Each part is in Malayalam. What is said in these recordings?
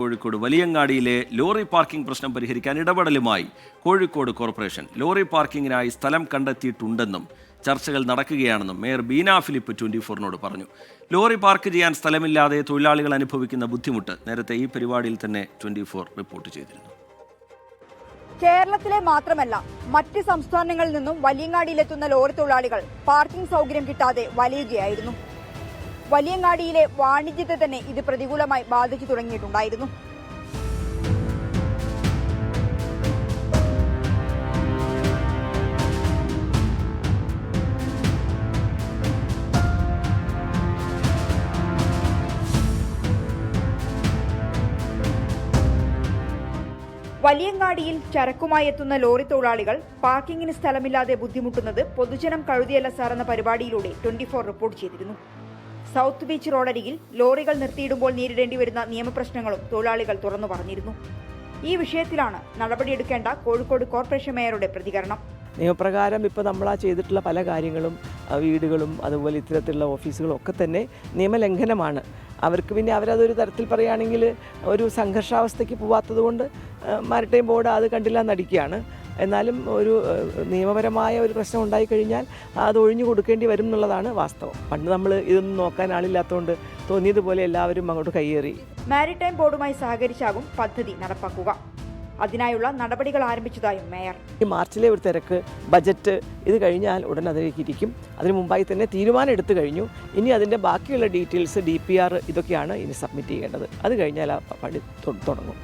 കോഴിക്കോട് വലിയങ്ങാടിയിലെ ലോറി പാർക്കിംഗ് പ്രശ്നം പരിഹരിക്കാൻ ഇടപെടലുമായി കോഴിക്കോട് കോർപ്പറേഷൻ. ലോറി പാർക്കിങ്ങിനായി സ്ഥലം കണ്ടെത്തിയിട്ടുണ്ടെന്നും ചർച്ചകൾ നടക്കുകയാണെന്നും മേയർ ബീന ഫിലിപ്പ് 24-നോട് പറഞ്ഞു. ലോറി പാർക്ക് ചെയ്യാൻ സ്ഥലമില്ലാതെ തൊഴിലാളികൾ അനുഭവിക്കുന്ന ബുദ്ധിമുട്ട് നേരത്തെ ഈ പരിപാടിയിൽ തന്നെ 24 റിപ്പോർട്ട് ചെയ്തിരുന്നു. കേരളത്തിലെ മാത്രമല്ല മറ്റ് സംസ്ഥാനങ്ങളിൽ നിന്നും വലിയങ്ങാടിയിലെത്തുന്ന ലോറി തൊഴിലാളികൾ പാർക്കിംഗ് സൗകര്യം കിട്ടാതെ വലയുകയായിരുന്നു. വലിയങ്ങാടിയിലെ വാണിജ്യത്തെ തന്നെ ഇത് പ്രതികൂലമായി ബാധിച്ചു തുടങ്ങിയിട്ടുണ്ടായിരുന്നു. വലിയങ്ങാടിയിൽ ചരക്കുമായി എത്തുന്ന ലോറി തൊഴിലാളികൾ പാർക്കിങ്ങിന് സ്ഥലമില്ലാതെ ബുദ്ധിമുട്ടുന്നത് പൊതുജനം കഴുതിയല്ല സാർ എന്ന പരിപാടിയിലൂടെ 24 റിപ്പോർട്ട് ചെയ്തിരുന്നു. സൗത്ത് ബീച്ച് റോഡരികിൽ ലോറികൾ നിർത്തിയിടുമ്പോൾ നേരിടേണ്ടി വരുന്ന നിയമപ്രശ്നങ്ങളും തൊഴിലാളികൾ തുറന്നു പറഞ്ഞിരുന്നു. ഈ വിഷയത്തിലാണ് നടപടിയെടുക്കേണ്ട കോഴിക്കോട് കോർപ്പറേഷൻ മേയറുടെ പ്രതികരണം. നിയമപ്രകാരം ഇപ്പോൾ നമ്മൾ ചെയ്തിട്ടുള്ള പല കാര്യങ്ങളും വീടുകളും അതുപോലെ ഇത്തരത്തിലുള്ള ഓഫീസുകളും ഒക്കെ തന്നെ നിയമലംഘനമാണ്. അവർക്ക് പിന്നെ അവരതൊരു തരത്തിൽ പറയുകയാണെങ്കിൽ ഒരു സംഘർഷാവസ്ഥയ്ക്ക് പോവാത്തത് കൊണ്ട് മാരിടൈം ബോർഡ് അത് കണ്ടില്ല എന്നടിക്കുകയാണ്. എന്നാലും ഒരു നിയമപരമായ ഒരു പ്രശ്നം ഉണ്ടായിക്കഴിഞ്ഞാൽ അത് ഒഴിഞ്ഞു കൊടുക്കേണ്ടി വരും എന്നുള്ളതാണ് വാസ്തവം. പണ്ട് നമ്മൾ ഇതൊന്നും നോക്കാൻ ആളില്ലാത്തതുകൊണ്ട് തോന്നിയതുപോലെ എല്ലാവരും അങ്ങോട്ട് കയ്യേറി. മാരിടൈം ബോർഡുമായി സഹകരിച്ചാകും പദ്ധതി നടപ്പാക്കുക. അതിനായുള്ള നടപടികൾ ആരംഭിച്ചതായും മേയർ. ഈ മാർച്ചിലെ ഒരു തിരക്ക്, ബജറ്റ് ഇത് കഴിഞ്ഞാൽ ഉടൻ അതിലേക്ക് ഇരിക്കും. അതിനു മുമ്പായി തന്നെ തീരുമാനം എടുത്തു കഴിഞ്ഞു. ഇനി അതിൻ്റെ ബാക്കിയുള്ള ഡീറ്റെയിൽസ് DPR ഇതൊക്കെയാണ് ഇനി സബ്മിറ്റ് ചെയ്യേണ്ടത്. അത് കഴിഞ്ഞാൽ ആ പണി തുടങ്ങും.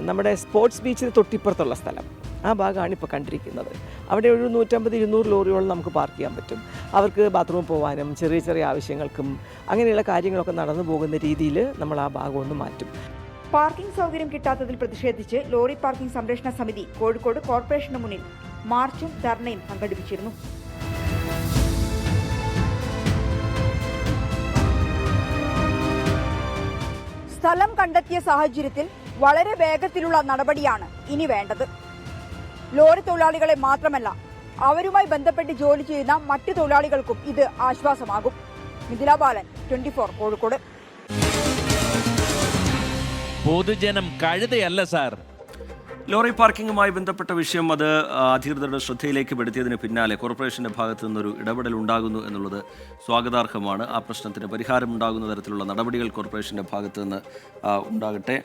നമ്മുടെ സ്പോർട്സ് ബീച്ചിന് തൊട്ടിപ്പുറത്തുള്ള സ്ഥലം, ആ ഭാഗമാണ് ഇപ്പോൾ കണ്ടിരിക്കുന്നത്. അവിടെ ഒരു 150-200 ലോറിയോളം നമുക്ക് പാർക്ക് ചെയ്യാൻ പറ്റും. അവർക്ക് ബാത്റൂമിൽ പോകാനും ചെറിയ ചെറിയ ആവശ്യങ്ങൾക്കും അങ്ങനെയുള്ള കാര്യങ്ങളൊക്കെ നടന്നു പോകുന്ന രീതിയിൽ നമ്മൾ ആ ഭാഗം ഒന്ന് മാറ്റും. പാർക്കിംഗ് സൗകര്യം കിട്ടാത്തതിൽ പ്രതിഷേധിച്ച് ലോറി പാർക്കിംഗ് സംരക്ഷണ സമിതി കോഴിക്കോട് കോർപ്പറേഷന് മുന്നിൽ മാർച്ചും ധർണയും സംഘടിപ്പിച്ചിരുന്നു. സ്ഥലം കണ്ടെത്തിയ സാഹചര്യത്തിൽ വളരെ വേഗത്തിലുള്ള നടപടിയാണ് ഇനി വേണ്ടത്. ലോറി തൊഴിലാളികളെ മാത്രമല്ല അവരുമായി ബന്ധപ്പെട്ട് ജോലി ചെയ്യുന്ന മറ്റു തൊഴിലാളികൾക്കും ഇത് ആശ്വാസമാകും. മിഥില ബാലൻ, 24 കോഴിക്കോട്. പൊതുജനം കഴുതയല്ല സാർ. ലോറി പാർക്കിങ്ങുമായി ബന്ധപ്പെട്ട വിഷയം അത് അധികൃതരുടെ ശ്രദ്ധയിലേക്ക് പെടുത്തിയതിന് പിന്നാലെ കോർപ്പറേഷന്റെ ഭാഗത്തു നിന്നൊരു ഇടപെടൽ ഉണ്ടാകുന്നു എന്നുള്ളത് സ്വാഗതാർഹമാണ്. ആ പ്രശ്നത്തിന് പരിഹാരമുണ്ടാകുന്ന തരത്തിലുള്ള നടപടികൾ കോർപ്പറേഷന്റെ ഭാഗത്തു നിന്ന് ഉണ്ടാകട്ടെ.